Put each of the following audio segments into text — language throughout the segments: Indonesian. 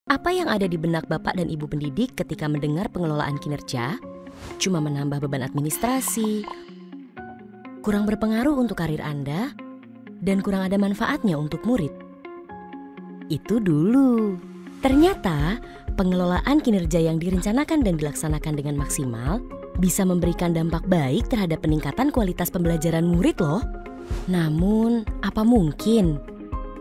Apa yang ada di benak Bapak dan Ibu pendidik ketika mendengar pengelolaan kinerja? Cuma menambah beban administrasi, kurang berpengaruh untuk karir Anda, dan kurang ada manfaatnya untuk murid. Itu dulu. Ternyata pengelolaan kinerja yang direncanakan dan dilaksanakan dengan maksimal bisa memberikan dampak baik terhadap peningkatan kualitas pembelajaran murid loh. Namun, apa mungkin?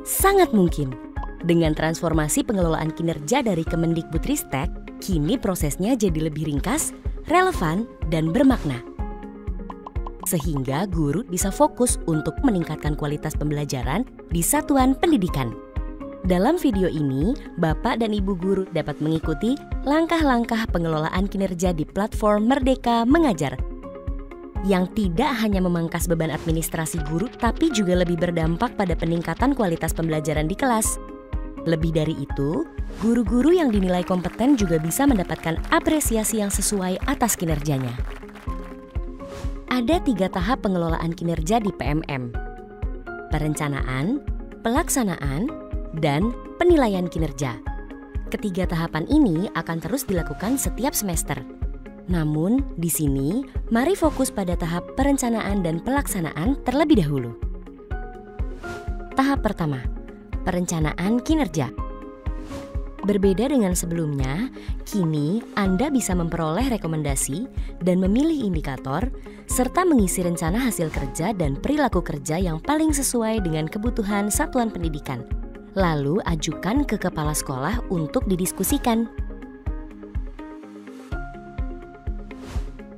Sangat mungkin. Dengan transformasi pengelolaan kinerja dari Kemendikbudristek, kini prosesnya jadi lebih ringkas, relevan, dan bermakna. Sehingga guru bisa fokus untuk meningkatkan kualitas pembelajaran di satuan pendidikan. Dalam video ini, Bapak dan Ibu guru dapat mengikuti langkah-langkah pengelolaan kinerja di platform Merdeka Mengajar, yang tidak hanya memangkas beban administrasi guru, tapi juga lebih berdampak pada peningkatan kualitas pembelajaran di kelas. Lebih dari itu, guru-guru yang dinilai kompeten juga bisa mendapatkan apresiasi yang sesuai atas kinerjanya. Ada 3 tahap pengelolaan kinerja di PMM: perencanaan, pelaksanaan, dan penilaian kinerja. Ketiga tahapan ini akan terus dilakukan setiap semester. Namun, di sini, mari fokus pada tahap perencanaan dan pelaksanaan terlebih dahulu. Tahap pertama, perencanaan kinerja. Berbeda dengan sebelumnya, kini Anda bisa memperoleh rekomendasi dan memilih indikator, serta mengisi rencana hasil kerja dan perilaku kerja yang paling sesuai dengan kebutuhan satuan pendidikan. Lalu ajukan ke kepala sekolah untuk didiskusikan.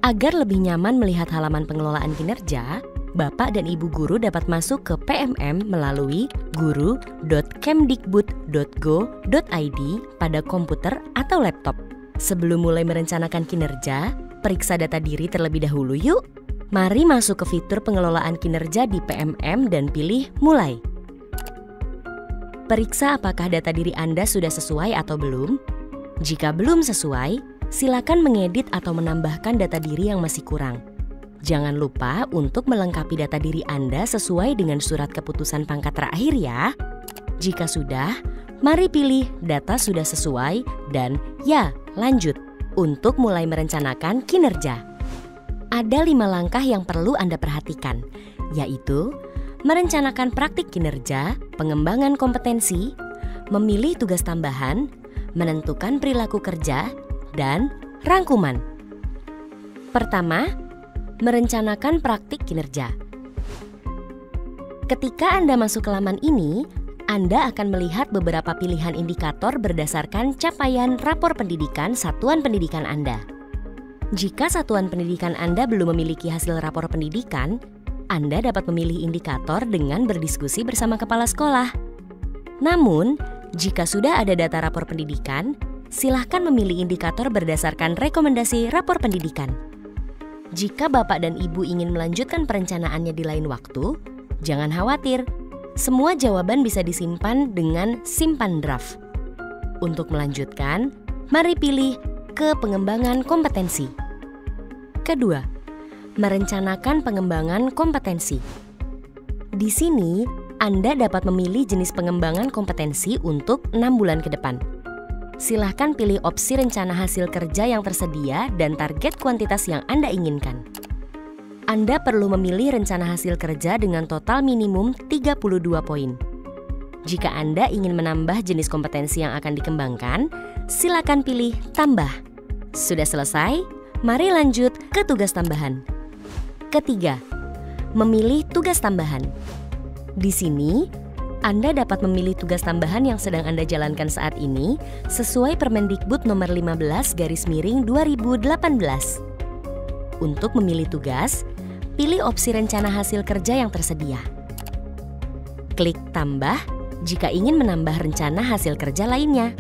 Agar lebih nyaman melihat halaman pengelolaan kinerja, Bapak dan Ibu guru dapat masuk ke PMM melalui guru.kemdikbud.go.id pada komputer atau laptop. Sebelum mulai merencanakan kinerja, periksa data diri terlebih dahulu yuk. Mari masuk ke fitur pengelolaan kinerja di PMM dan pilih Mulai. Periksa apakah data diri Anda sudah sesuai atau belum. Jika belum sesuai, silakan mengedit atau menambahkan data diri yang masih kurang. Jangan lupa untuk melengkapi data diri Anda sesuai dengan surat keputusan pangkat terakhir ya. Jika sudah, mari pilih data sudah sesuai dan ya, lanjut untuk mulai merencanakan kinerja. Ada 5 langkah yang perlu Anda perhatikan, yaitu merencanakan praktik kinerja, pengembangan kompetensi, memilih tugas tambahan, menentukan perilaku kerja, dan rangkuman. Pertama, merencanakan praktik kinerja. Ketika Anda masuk ke laman ini, Anda akan melihat beberapa pilihan indikator berdasarkan capaian rapor pendidikan satuan pendidikan Anda. Jika satuan pendidikan Anda belum memiliki hasil rapor pendidikan, Anda dapat memilih indikator dengan berdiskusi bersama kepala sekolah. Namun, jika sudah ada data rapor pendidikan, silahkan memilih indikator berdasarkan rekomendasi rapor pendidikan. Jika Bapak dan Ibu ingin melanjutkan perencanaannya di lain waktu, jangan khawatir. Semua jawaban bisa disimpan dengan simpan draft. Untuk melanjutkan, mari pilih ke pengembangan kompetensi. Kedua, merencanakan pengembangan kompetensi. Di sini, Anda dapat memilih jenis pengembangan kompetensi untuk 6 bulan ke depan. Silahkan pilih opsi rencana hasil kerja yang tersedia dan target kuantitas yang Anda inginkan. Anda perlu memilih rencana hasil kerja dengan total minimum 32 poin. Jika Anda ingin menambah jenis kompetensi yang akan dikembangkan, silakan pilih tambah. Sudah selesai? Mari lanjut ke tugas tambahan. Ketiga, memilih tugas tambahan. Di sini, Anda dapat memilih tugas tambahan yang sedang Anda jalankan saat ini sesuai Permendikbud nomor 15/2018. Untuk memilih tugas, pilih opsi rencana hasil kerja yang tersedia. Klik tambah jika ingin menambah rencana hasil kerja lainnya.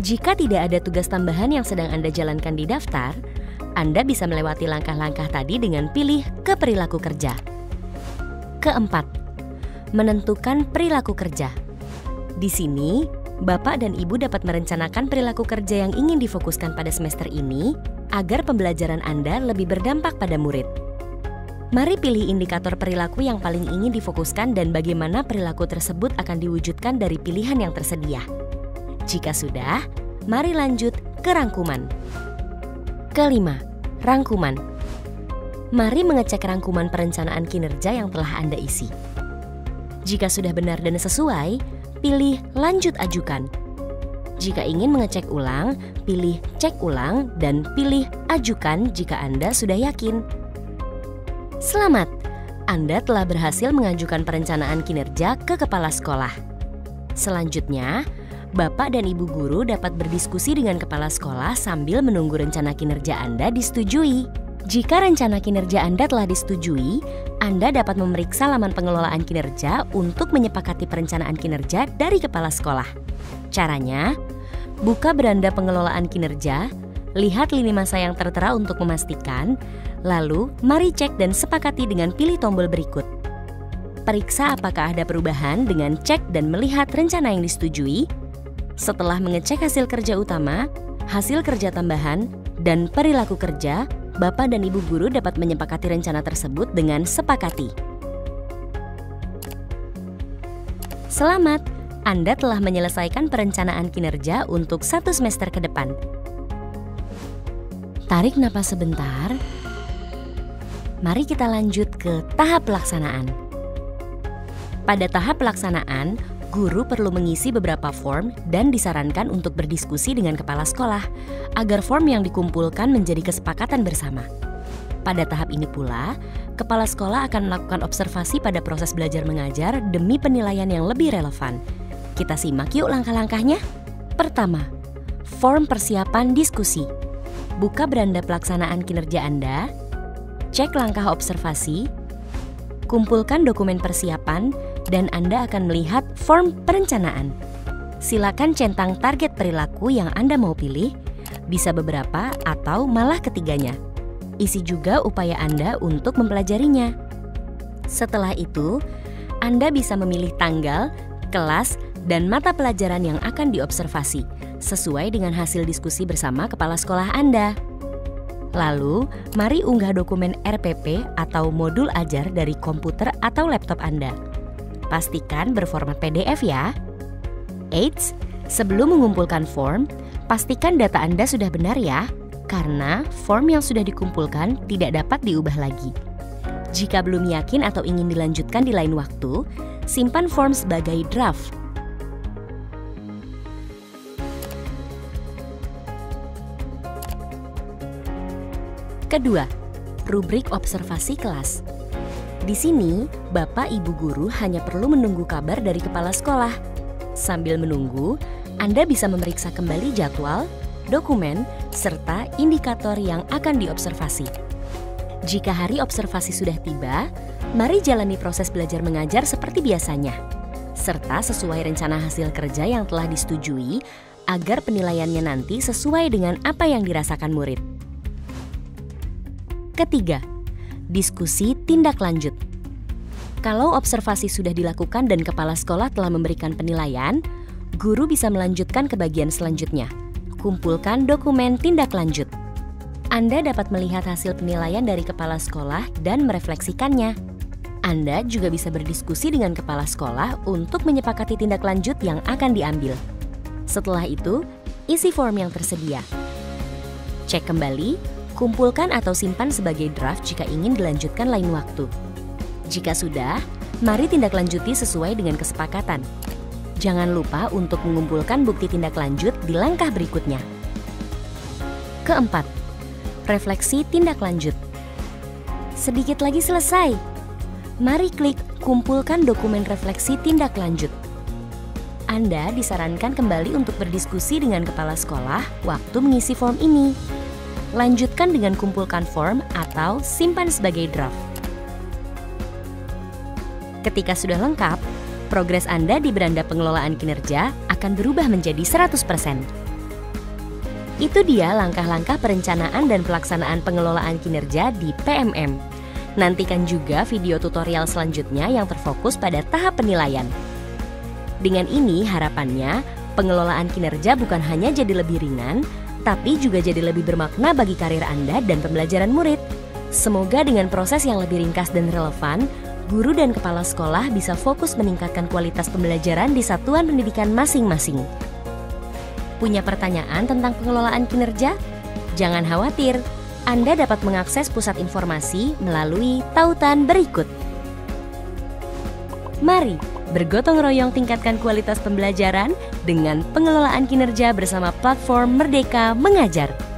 Jika tidak ada tugas tambahan yang sedang Anda jalankan di daftar, Anda bisa melewati langkah-langkah tadi dengan pilih ke perilaku kerja. Keempat, menentukan perilaku kerja. Di sini, Bapak dan Ibu dapat merencanakan perilaku kerja yang ingin difokuskan pada semester ini agar pembelajaran Anda lebih berdampak pada murid. Mari pilih indikator perilaku yang paling ingin difokuskan dan bagaimana perilaku tersebut akan diwujudkan dari pilihan yang tersedia. Jika sudah, Mari lanjut ke rangkuman. Kelima, rangkuman. Mari mengecek rangkuman perencanaan kinerja yang telah Anda isi. Jika sudah benar dan sesuai, pilih lanjut ajukan. Jika ingin mengecek ulang, pilih cek ulang dan pilih ajukan jika Anda sudah yakin. Selamat, Anda telah berhasil mengajukan perencanaan kinerja ke kepala sekolah. Selanjutnya, Bapak dan Ibu guru dapat berdiskusi dengan kepala sekolah sambil menunggu rencana kinerja Anda disetujui. Jika rencana kinerja Anda telah disetujui, Anda dapat memeriksa laman pengelolaan kinerja untuk menyepakati perencanaan kinerja dari kepala sekolah. Caranya, buka beranda pengelolaan kinerja, lihat lini masa yang tertera untuk memastikan, lalu mari cek dan sepakati dengan pilih tombol berikut. Periksa apakah ada perubahan dengan cek dan melihat rencana yang disetujui. Setelah mengecek hasil kerja utama, hasil kerja tambahan, dan perilaku kerja, Bapak dan Ibu guru dapat menyepakati rencana tersebut dengan sepakati. Selamat, Anda telah menyelesaikan perencanaan kinerja untuk 1 semester ke depan. Tarik napas sebentar. Mari kita lanjut ke tahap pelaksanaan. Pada tahap pelaksanaan, guru perlu mengisi beberapa form dan disarankan untuk berdiskusi dengan kepala sekolah agar form yang dikumpulkan menjadi kesepakatan bersama. Pada tahap ini pula, kepala sekolah akan melakukan observasi pada proses belajar mengajar demi penilaian yang lebih relevan. Kita simak yuk langkah-langkahnya. Pertama, form persiapan diskusi. Buka beranda pelaksanaan kinerja Anda, cek langkah observasi, kumpulkan dokumen persiapan, dan Anda akan melihat form perencanaan. Silakan centang target perilaku yang Anda mau pilih, bisa beberapa atau malah ketiganya. Isi juga upaya Anda untuk mempelajarinya. Setelah itu, Anda bisa memilih tanggal, kelas, dan mata pelajaran yang akan diobservasi, sesuai dengan hasil diskusi bersama kepala sekolah Anda. Lalu, mari unggah dokumen RPP atau modul ajar dari komputer atau laptop Anda. Pastikan berformat PDF ya. Eits, sebelum mengumpulkan form, pastikan data Anda sudah benar ya, karena form yang sudah dikumpulkan tidak dapat diubah lagi. Jika belum yakin atau ingin dilanjutkan di lain waktu, simpan form sebagai draft. Kedua, rubrik observasi kelas. Di sini, Bapak Ibu guru hanya perlu menunggu kabar dari kepala sekolah. Sambil menunggu, Anda bisa memeriksa kembali jadwal, dokumen, serta indikator yang akan diobservasi. Jika hari observasi sudah tiba, mari jalani proses belajar mengajar seperti biasanya, serta sesuai rencana hasil kerja yang telah disetujui agar penilaiannya nanti sesuai dengan apa yang dirasakan murid. Ketiga, diskusi tindak lanjut. Kalau observasi sudah dilakukan dan kepala sekolah telah memberikan penilaian, guru bisa melanjutkan ke bagian selanjutnya. Kumpulkan dokumen tindak lanjut. Anda dapat melihat hasil penilaian dari kepala sekolah dan merefleksikannya. Anda juga bisa berdiskusi dengan kepala sekolah untuk menyepakati tindak lanjut yang akan diambil. Setelah itu, isi form yang tersedia. Cek kembali, kumpulkan atau simpan sebagai draft jika ingin dilanjutkan lain waktu. Jika sudah, mari tindak lanjuti sesuai dengan kesepakatan. Jangan lupa untuk mengumpulkan bukti tindak lanjut di langkah berikutnya. Keempat, refleksi tindak lanjut. Sedikit lagi selesai. Mari klik kumpulkan dokumen refleksi tindak lanjut. Anda disarankan kembali untuk berdiskusi dengan kepala sekolah waktu mengisi form ini. Lanjutkan dengan kumpulkan form atau simpan sebagai draft. Ketika sudah lengkap, progres Anda di beranda pengelolaan kinerja akan berubah menjadi 100%. Itu dia langkah-langkah perencanaan dan pelaksanaan pengelolaan kinerja di PMM. Nantikan juga video tutorial selanjutnya yang terfokus pada tahap penilaian. Dengan ini harapannya, pengelolaan kinerja bukan hanya jadi lebih ringan, tapi juga jadi lebih bermakna bagi karir Anda dan pembelajaran murid. Semoga dengan proses yang lebih ringkas dan relevan, guru dan kepala sekolah bisa fokus meningkatkan kualitas pembelajaran di satuan pendidikan masing-masing. Punya pertanyaan tentang pengelolaan kinerja? Jangan khawatir, Anda dapat mengakses pusat informasi melalui tautan berikut. Mari bergotong royong tingkatkan kualitas pembelajaran dengan pengelolaan kinerja bersama platform Merdeka Mengajar.